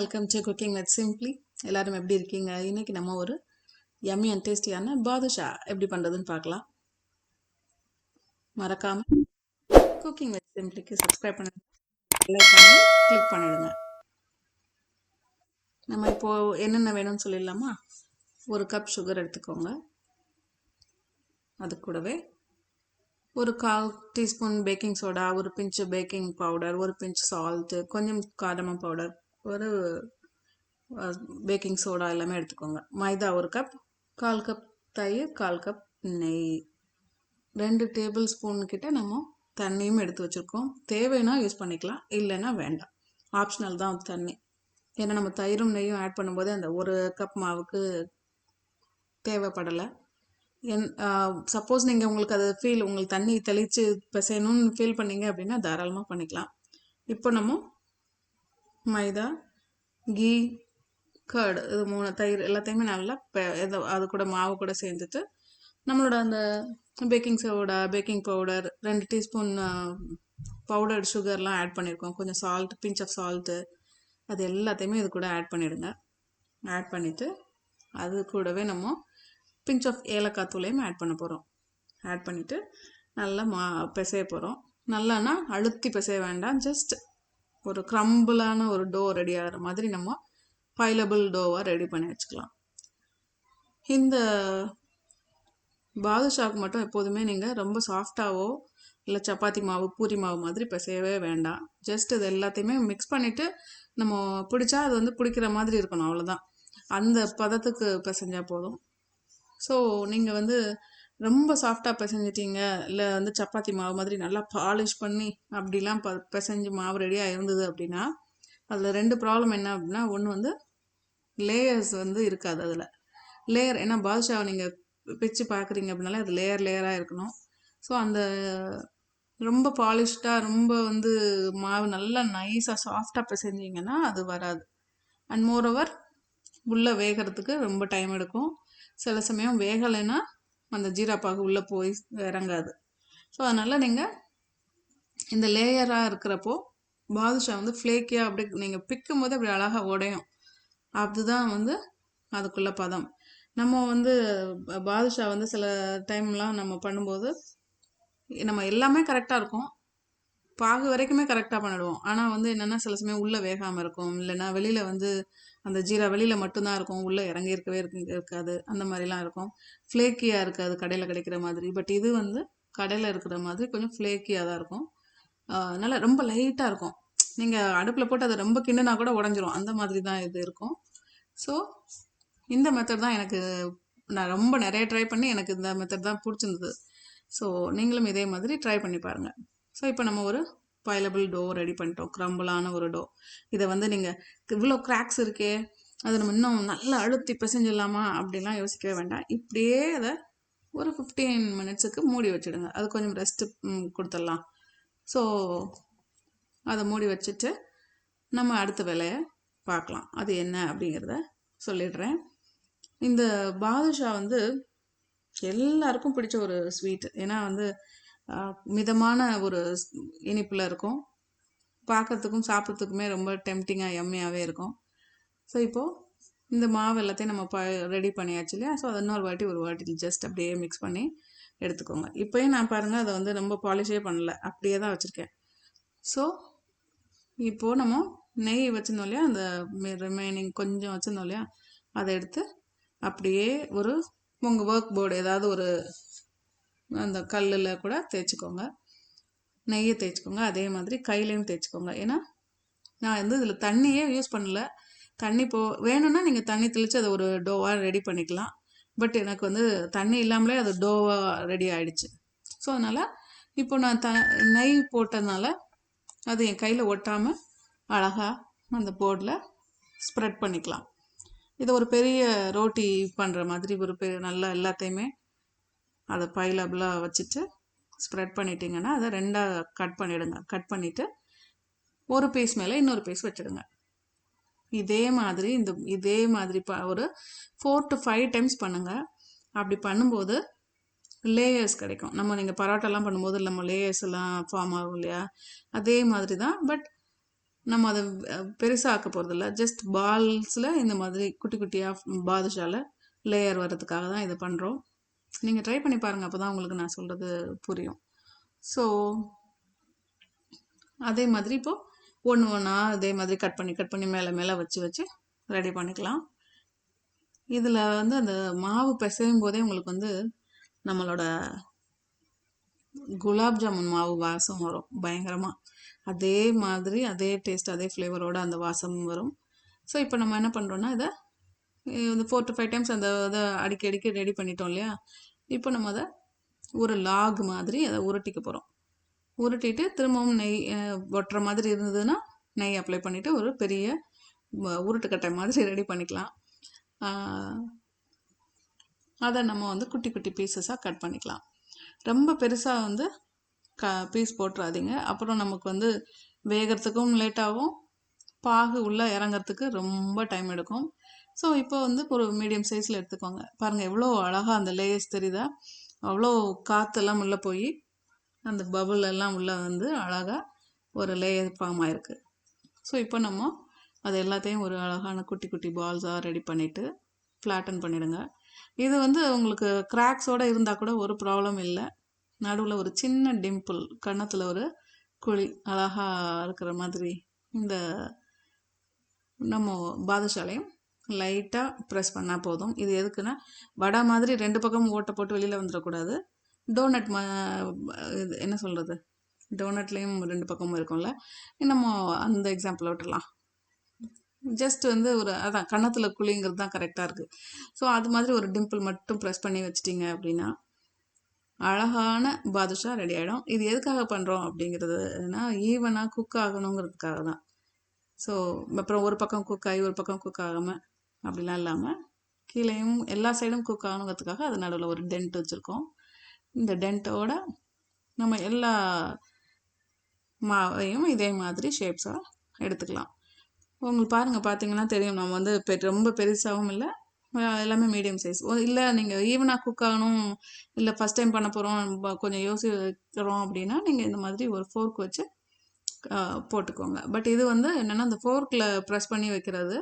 Welcome to cooking with simply. எல்லாரும் எப்படி இருக்கீங்க? இன்னைக்கு நம்ம ஒரு யம்மி அண்ட் டேஸ்டியான பாதுஷா எப்படி பண்ணுறதுன்னு பார்க்கலாம். மறக்காம குக்கிங் வித் சிம்ப்ளிக்கு சப்ஸ்கிரைப் பண்ணுங்க, லைக் பண்ணி கிளிக் பண்ணிடுங்க. நம்ம இப்போ என்னென்ன வேணும்னு சொல்லிடலாமா? 1 கப் சுகர் எடுத்துக்கோங்க. அது கூடவே ஒரு 1/4 டீஸ்பூன் பேக்கிங் சோடா, ஒரு பிஞ்சு பேக்கிங் பவுடர், ஒரு பிஞ்ச் சால்ட்டு, கொஞ்சம் கார்டமம் பவுடர், ஒரு பேக்கிங் சோடா எல்லாமே எடுத்துக்கோங்க. மைதா 1 கப், 1/4 கப் தயிர், 1/4 கப் நெய், 2 டேபிள் ஸ்பூன் கிட்ட நம்ம தண்ணியும் எடுத்து வச்சுருக்கோம். தேவைன்னா யூஸ் பண்ணிக்கலாம், இல்லைன்னா வேண்டாம், ஆப்ஷனல் தான் தண்ணி. ஏன்னா நம்ம தயிரும் நெய்யும் ஆட் பண்ணும்போது அந்த 1 கப் மாவுக்கு தேவைப்படலை. சப்போஸ் நீங்கள் உங்களுக்கு அது உங்களுக்கு தண்ணி தெளித்து பிசையணும்னு ஃபீல் பண்ணீங்க அப்படின்னா தாராளமாக பண்ணிக்கலாம். இப்போ நம்ம மைதா, கீ, கர்டு, இது 3 தயிர் எல்லாத்தையுமே நல்லா அது கூட மாவு கூட சேர்ந்துட்டு நம்மளோட அந்த baking soda, baking powder, 2 teaspoon powdered சுகர்லாம் ஆட் பண்ணியிருக்கோம். கொஞ்சம் சால்ட், பிஞ்ச் ஆஃப் சால்ட்டு, அது எல்லாத்தையுமே இது கூட ஆட் பண்ணிவிடுங்க. ஆட் பண்ணிவிட்டு அது கூடவே நம்ம பிஞ்ச் ஆஃப் ஏலக்காய் தூளையும் ஆட் பண்ண போகிறோம். ஆட் பண்ணிவிட்டு நல்லா பிசைய போகிறோம். நல்லானா அழுத்தி பிசைய வேண்டாம், ஜஸ்ட் ஒரு க்ரம்பிளான ஒரு டோ ரெடி ஆகிற மாதிரி நம்ம பைலபிள் டோவாக ரெடி பண்ணி வச்சுக்கலாம். இந்த பாதுஷாவுக்கு மட்டும் எப்போதுமே நீங்கள் ரொம்ப சாஃப்டாவோ இல்லை சப்பாத்தி மாவு, பூரி மாவு மாதிரி பிசையவே வேண்டாம். ஜஸ்ட் இது எல்லாத்தையுமே மிக்ஸ் பண்ணிவிட்டு நம்ம பிடிச்சா அது வந்து பிடிக்கிற மாதிரி இருக்கணும், அவ்வளோதான். அந்த பதத்துக்கு பிசைஞ்சால் போதும். ஸோ நீங்கள் வந்து ரொம்ப சாஃப்டாக பிசைஞ்சிட்டீங்க, இல்லை வந்து சப்பாத்தி மாவு மாதிரி நல்லா பாலிஷ் பண்ணி அப்படிலாம் பிசைஞ்சு மாவு ரெடியாக இருந்தது அப்படின்னா அதில் 2 ப்ராப்ளம் என்ன அப்படின்னா, ஒன்று வந்து லேயர்ஸ் வந்து இருக்காது அதில். லேயர், ஏன்னா பாதுஷாவை நீங்கள் பிச்சு பார்க்குறீங்க அப்படின்னாலே அது லேயராக இருக்கணும். ஸோ அந்த ரொம்ப பாலிஷ்டாக, ரொம்ப வந்து மாவு நல்லா நைஸாக சாஃப்டாக பிசைஞ்சிங்கன்னா அது வராது. அண்ட் மோரோவர் உள்ளே வேகிறதுக்கு ரொம்ப டைம் எடுக்கும். சில சமயம் வேகலைன்னா அந்த ஜீரா பாகு உள்ளே போய் இறங்காது. ஸோ அதனால் நீங்கள் இந்த லேயராக இருக்கிறப்போ பாதுஷா வந்து ஃப்ளேக்கியாக அப்படி நீங்கள் பிக்கும் போது அப்படி அழகாக உடையும். அதுதான் வந்து அதுக்குள்ள பதம். நம்ம வந்து பாதுஷா வந்து சில டைம்லாம் நம்ம பண்ணும்போது நம்ம எல்லாமே கரெக்டாக இருக்கும், பாகு வரைக்குமே கரெக்டாக பண்ணிடுவோம். ஆனால் வந்து என்னென்னா சில சமயம் உள்ளே வேகாமல் இருக்கும், இல்லைன்னா வெளியில் வந்து அந்த ஜீரா வெளியில் மட்டும்தான் இருக்கும், உள்ளே இறங்கி இருக்காது. அந்த மாதிரிலாம் இருக்கும். ஃப்ளேக்கியாக இருக்காது கடையில் கிடைக்கிற மாதிரி. பட் இது வந்து கடையில் இருக்கிற மாதிரி கொஞ்சம் ஃப்ளேக்கியாக தான் இருக்கும். நல்லா ரொம்ப லைட்டாக இருக்கும். நீங்கள் அடுப்பில் போட்டு அதை ரொம்ப கிண்டுனா கூட உடஞ்சிரும், அந்த மாதிரி தான் இது இருக்கும். ஸோ இந்த மெத்தட் தான் நான் ரொம்ப நிறைய ட்ரை பண்ணி எனக்கு இந்த மெத்தட் தான் பிடிச்சிருந்தது. ஸோ நீங்களும் இதே மாதிரி ட்ரை பண்ணி பாருங்கள். ஸோ இப்போ நம்ம ஒரு பைலபிள் டோ ரெடி பண்ணிட்டோம், க்ரம்பிளான ஒரு டோ. இதை வந்து நீங்கள் இவ்வளோ கிராக்ஸ் இருக்கே, அதை நம்ம இன்னும் நல்லா அழுத்தி பிசைஞ்சிடலாமா அப்படிலாம் யோசிக்கவே வேண்டாம். இப்படியே அதை ஒரு 15 மினிட்ஸுக்கு மூடி வச்சுடுங்க. அது கொஞ்சம் ரெஸ்ட்டு கொடுத்துடலாம். ஸோ அதை மூடி வச்சுட்டு நம்ம அடுத்த வேலையை பார்க்கலாம். அது என்ன அப்படிங்கிறத சொல்லிடுறேன். இந்த பாதுஷா வந்து எல்லாருக்கும் பிடிச்ச ஒரு ஸ்வீட். ஏன்னா வந்து மிதமான ஒரு இனிப்பில் இருக்கும், பார்க்கறதுக்கும் சாப்பிட்றதுக்குமே ரொம்ப டெம்டிங்காக யம்மியாகவே இருக்கும். ஸோ இப்போது இந்த மாவு எல்லாத்தையும் நம்ம ரெடி பண்ணியாச்சு இல்லையா? ஸோ அதை இன்னொரு வாட்டி ஜஸ்ட் அப்படியே மிக்ஸ் பண்ணி எடுத்துக்கோங்க. இப்போயும் நான் பாருங்கள் அதை வந்து ரொம்ப பாலிஷே பண்ணல, அப்படியே தான் வச்சுருக்கேன். ஸோ இப்போது நம்ம நெய் வச்சுருந்தோம் இல்லையா, அந்த ரிமைனிங் கொஞ்சம் வச்சுருந்தோம் இல்லையா, அதை எடுத்து அப்படியே ஒரு உங்கள் ஒர்க் போர்டு ஏதாவது ஒரு அந்த கல்லில் கூட தேய்ச்சிக்கோங்க, நெய்யை தேய்ச்சிக்கோங்க. அதே மாதிரி கையிலையும் தேய்ச்சிக்கோங்க. ஏன்னா நான் வந்து இதில் தண்ணியே யூஸ் பண்ணல. தண்ணி வேணும்னா நீங்கள் தண்ணி தெளித்து அதை ஒரு டோவாக ரெடி பண்ணிக்கலாம். பட் எனக்கு வந்து தண்ணி இல்லாமலே அது டோவாக ரெடி ஆகிடுச்சு. ஸோ அதனால் இப்போ நான் நெய் போட்டதுனால அது என் கையில் ஒட்டாமல் அழகாக அந்த போர்டில் ஸ்ப்ரெட் பண்ணிக்கலாம். இதை ஒரு பெரிய ரோட்டி பண்ணுற மாதிரி ஒரு நல்லா எல்லாத்தையுமே அதை பைலபிளாக வச்சுட்டு ஸ்ப்ரெட் பண்ணிட்டீங்கன்னா அதை 2ஆக கட் பண்ணிவிடுங்க. கட் பண்ணிவிட்டு ஒரு பீஸ் மேலே இன்னொரு பீஸ் வச்சுடுங்க. இதே மாதிரி ஒரு 4 to 5 டைம்ஸ் பண்ணுங்கள். அப்படி பண்ணும்போது லேயர்ஸ் கிடைக்கும். நீங்கள் பரோட்டாலாம் பண்ணும்போது நம்ம லேயர்ஸ் எல்லாம் ஃபார்ம் ஆகும் இல்லையா, அதே மாதிரி தான். பட் நம்ம அதை பெருசாக ஆக்க போகிறதில்ல, ஜஸ்ட் பால்ஸில் இந்த மாதிரி குட்டி குட்டியாக பாதுஷாவில் லேயர் வர்றதுக்காக தான் இதை பண்ணுறோம். நீங்கள் ட்ரை பண்ணி பாருங்கள், அப்போ தான் உங்களுக்கு நான் சொல்கிறது புரியும். ஸோ அதே மாதிரி இப்போது ஒன்று ஒன்றா அதே மாதிரி கட் பண்ணி மேலே மேலே வச்சு ரெடி பண்ணிக்கலாம். இதில் வந்து அந்த மாவு பிசையும் போதே உங்களுக்கு வந்து நம்மளோட குலாப் ஜாமுன் மாவு வாசம் வரும் பயங்கரமாக. அதே மாதிரி அதே டேஸ்ட் அதே ஃப்ளேவரோட அந்த வாசம் வரும். ஸோ இப்போ நம்ம என்ன பண்ணுறோன்னா இதை 4 to 5 டைம்ஸ் அந்த இதை அடிக்கி ரெடி பண்ணிட்டோம் இல்லையா. இப்போ நம்ம அதை ஒரு லாக் மாதிரி அதை உருட்டிக்க போகிறோம். உருட்டிட்டு திரும்பவும் நெய் ஒட்டுற மாதிரி இருந்ததுன்னா நெய் அப்ளை பண்ணிவிட்டு ஒரு பெரிய உருட்டுக்கட்டை மாதிரி ரெடி பண்ணிக்கலாம். அதை நம்ம வந்து குட்டி குட்டி பீசஸாக கட் பண்ணிக்கலாம். ரொம்ப பெருசாக வந்து பீஸ் போட்டுறாதீங்க, அப்புறம் நமக்கு வந்து வேகிறதுக்கும் லேட் ஆகும், பாகு உள்ளே இறங்கிறதுக்கு ரொம்ப டைம் எடுக்கும். ஸோ இப்போ வந்து ஒரு மீடியம் சைஸில் எடுத்துக்கோங்க. பாருங்கள் எவ்வளோ அழகாக அந்த லேயர்ஸ் தெரியுதா, அவ்வளோ காற்றெல்லாம் உள்ளே போய் அந்த பபுள் எல்லாம் உள்ளே வந்து அழகாக ஒரு லேயர் ஃபார்ம் ஆகிருக்கு. ஸோ இப்போ நம்ம அது எல்லாத்தையும் ஒரு அழகான குட்டி குட்டி பால்ஸாக ரெடி பண்ணிவிட்டு ஃப்ளாட்டன் பண்ணிவிடுங்க. இது வந்து உங்களுக்கு கிராக்ஸோடு இருந்தால் கூட ஒரு ப்ராப்ளம் இல்லை. நடுவில் ஒரு சின்ன டிம்பிள், கன்னத்தில் ஒரு குழி அழகாக இருக்கிற மாதிரி இந்த நம்ம பாதுஷாலையும் லைட்டாக ப்ரெஸ் பண்ணால் போதும். இது எதுக்குன்னா வடை மாதிரி 2 பக்கமும் ஓட்டை போட்டு வெளியில் வந்துடக்கூடாது. டோனட் இது என்ன சொல்கிறது, டோனட்லேயும் 2 பக்கமும் இருக்கும்ல, நம்ம அந்த எக்ஸாம்பிள் விட்டுடலாம். ஜஸ்ட் வந்து ஒரு அதான் கன்னத்தில் குழிங்கிறது தான் கரெக்டாக இருக்குது. ஸோ அது மாதிரி ஒரு டிம்பிள் மட்டும் ப்ரெஸ் பண்ணி வச்சிட்டிங்க அப்படின்னா அழகான பாதுஷா ரெடி ஆகிடும். இது எதுக்காக பண்ணுறோம் அப்படிங்கிறதுனா ஈவனாக குக் ஆகணுங்கிறதுக்காக தான். ஸோ அப்புறம் ஒரு பக்கம் குக் ஆகி ஒரு பக்கம் குக் ஆகாமல் அப்படிலாம் இல்லாமல் கீழேயும் எல்லா சைடும் குக் ஆகணுங்கிறதுக்காக அது நடுவில் ஒரு டென்ட் வச்சுருக்கோம். இந்த டென்ட்டோட நம்ம எல்லா மாவையும் இதே மாதிரி ஷேப்ஸாக எடுத்துக்கலாம். உங்களுக்கு பார்த்தீங்கன்னா தெரியும், நம்ம வந்து ரொம்ப பெருசாகவும் இல்லை, எல்லாமே மீடியம் சைஸ். இல்லை நீங்கள் ஈவனாக குக் ஆகணும், இல்லை ஃபஸ்ட் டைம் பண்ண போகிறோம் கொஞ்சம் யோசிக்கிறோம் அப்படின்னா நீங்கள் இந்த மாதிரி ஒரு ஃபோர்க் வச்சு போட்டுக்கோங்க. பட் இது வந்து என்னென்னா அந்த ஃபோர்க்கில் ப்ரெஸ் பண்ணி வைக்கிறது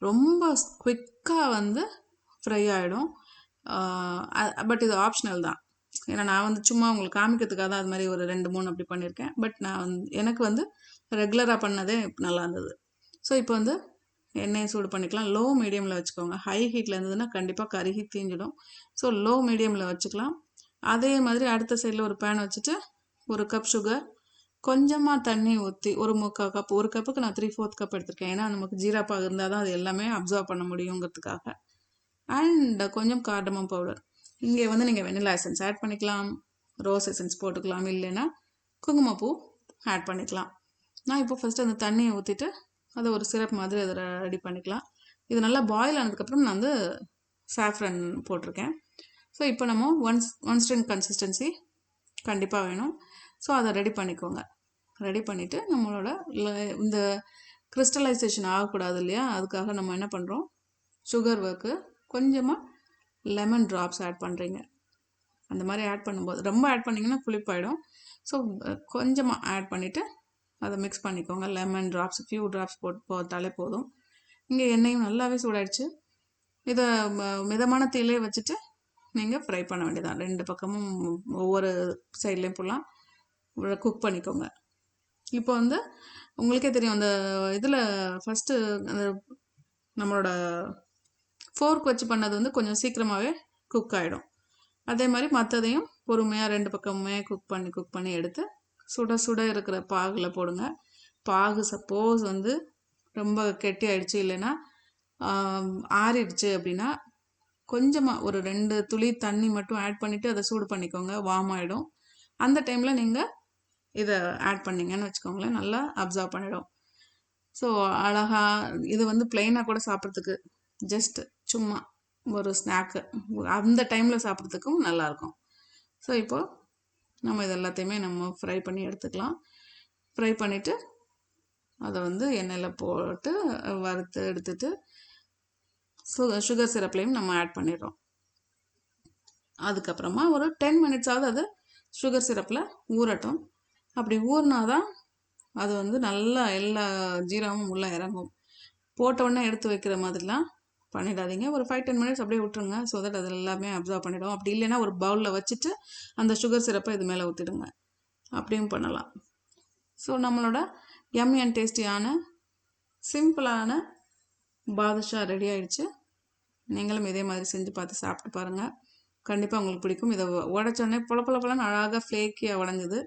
ரொம்ப குவிக்காக வந்து ஃப்ரை ஆகிடும். பட் இது ஆப்ஷனல் தான். ஏன்னா நான் வந்து சும்மா உங்களுக்கு காமிக்கிறதுக்காக தான் அது மாதிரி ஒரு 2-3 அப்படி பண்ணியிருக்கேன். பட் நான் எனக்கு வந்து ரெகுலராக பண்ணதே நல்லா இருந்தது. ஸோ இப்போ வந்து எண்ணெயை சூடு பண்ணிக்கலாம். லோ மீடியமில் வச்சுக்கோங்க. ஹை ஹீட்டில் இருந்ததுன்னா கண்டிப்பாக கருகி தீஞ்சிடும். ஸோ லோ மீடியமில் வச்சுக்கலாம். அதே மாதிரி அடுத்த சைடில் ஒரு பேன் வச்சுட்டு 1 கப் சுகர், கொஞ்சமாக தண்ணி ஊற்றி 1/4 கப், 1 கப்புக்கு நான் 3/4 கப் எடுத்திருக்கேன். ஏன்னா நமக்கு ஜீராப்பாக இருந்தால் தான் அது எல்லாமே அப்சர்வ் பண்ண முடியுங்கிறதுக்காக. அண்ட் கொஞ்சம் கார்டமம் பவுடர். இங்கே வந்து நீங்கள் வெனிலா எசன்ஸ் ஆட் பண்ணிக்கலாம், ரோஸ் எசன்ஸ் போட்டுக்கலாம், இல்லைன்னா குங்குமப்பூ ஆட் பண்ணிக்கலாம். நான் இப்போ ஃபஸ்ட்டு அந்த தண்ணியை ஊற்றிட்டு அதை ஒரு சிரப் மாதிரி அதை ரெடி பண்ணிக்கலாம். இது நல்லா பாயில் ஆனதுக்கப்புறம் நான் வந்து சாஃப்ரன் போட்டிருக்கேன். ஸோ இப்போ நம்ம ஒன் ஸ்ட்ரிங் கன்சிஸ்டன்சி கண்டிப்பாக வேணும். ஸோ அதை ரெடி பண்ணிக்கோங்க. ரெடி பண்ணிவிட்டு நம்மளோட இந்த கிறிஸ்டலைசேஷன் ஆகக்கூடாது இல்லையா, அதுக்காக நம்ம என்ன பண்ணுறோம், சுகர் ஒர்க்கு கொஞ்சமாக லெமன் ட்ராப்ஸ் ஆட் பண்ணுறீங்க. அந்த மாதிரி ஆட் பண்ணும்போது ரொம்ப ஆட் பண்ணிங்கன்னா புளிப்பாயிடும். ஸோ கொஞ்சமாக ஆட் பண்ணிவிட்டு அதை மிக்ஸ் பண்ணிக்கோங்க. லெமன் ட்ராப்ஸ் ஃபியூ ட்ராப்ஸ் போட்டாலே போதும். இங்கே எண்ணெயும் நல்லாவே சூடாயிடுச்சு. இதை மிதமான தீயிலே வச்சுட்டு நீங்கள் ஃப்ரை பண்ண வேண்டியதான். 2 பக்கமும் ஒவ்வொரு சைட்லேயும் ஃபுல்லாக குக் பண்ணிக்கோங்க. இப்போ வந்து உங்களுக்கே தெரியும், அந்த இதில் ஃபஸ்ட்டு அந்த நம்மளோட ஃபோர்க் வச்சு பண்ணது வந்து கொஞ்சம் சீக்கிரமாகவே குக் ஆகிடும். அதே மாதிரி மற்றதையும் பொறுமையாக 2 பக்கமுமே குக் பண்ணி எடுத்து சுட சுட இருக்கிற பாகில் போடுங்க. பாகு சப்போஸ் வந்து ரொம்ப கெட்டி ஆயிடுச்சு, இல்லைன்னா ஆறிடுச்சு அப்படின்னா கொஞ்சமாக ஒரு 2 துளி தண்ணி மட்டும் ஆட் பண்ணிவிட்டு அதை சூடு பண்ணிக்கோங்க. வார்ம் ஆகிடும். அந்த டைமில் நீங்கள் இதை ஆட் பண்ணிங்கன்னு வச்சுக்கோங்களேன், நல்லா அப்சர்வ் பண்ணிடும். ஸோ அழகாக இது வந்து பிளெயினாக கூட சாப்பிட்றதுக்கு ஜஸ்ட் சும்மா ஒரு ஸ்நாக்கு அந்த டைமில் சாப்பிட்றதுக்கும் நல்லாயிருக்கும். ஸோ இப்போது நம்ம இது எல்லாத்தையுமே நம்ம ஃப்ரை பண்ணி எடுத்துக்கலாம். ஃப்ரை பண்ணிவிட்டு அதை வந்து எண்ணெயில் போட்டு வறுத்து எடுத்துட்டு சுகர் சிரப்லேயும் நம்ம ஆட் பண்ணிடுறோம். அதுக்கப்புறமா ஒரு 10 மினிட்ஸாவது அது சுகர் சிரப்பில் ஊறட்டும். அப்படி ஊறினாதான் அது வந்து நல்லா எல்லா ஜீரகமும் உள்ளே இறங்கும். போட்ட உடனே எடுத்து வைக்கிற மாதிரிலாம் பண்ணிடாதீங்க. ஒரு 5-10 மினிட்ஸ் அப்படியே விட்டுருங்க. ஸோ தட் அது எல்லாமே அப்சர்வ் பண்ணிடும். அப்படி இல்லைன்னா ஒரு பவுலில் வச்சுட்டு அந்த சுகர் சிரப்பை இது மேலே ஊற்றிடுங்க. அப்படியும் பண்ணலாம். ஸோ நம்மளோட யம்மி அண்ட் டேஸ்டியான சிம்பிளான பாதுஷா ரெடி ஆயிடுச்சு. நீங்களும் இதே மாதிரி செஞ்சு பார்த்து சாப்பிட்டு பாருங்கள். கண்டிப்பாக உங்களுக்கு பிடிக்கும். இதை உடைச்சோடனே பொலன்னு அழகாக ஃப்ளேக்கியாக உடஞ்சிது.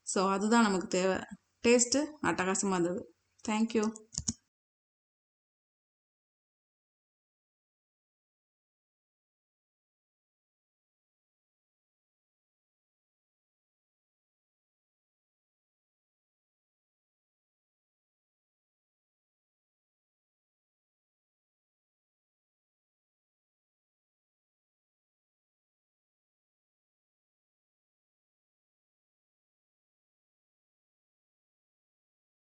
ஸோ அதுதான் நமக்கு தேவை. டேஸ்ட்டு அட்டகாசமாக இருந்தது. தேங்க்யூ.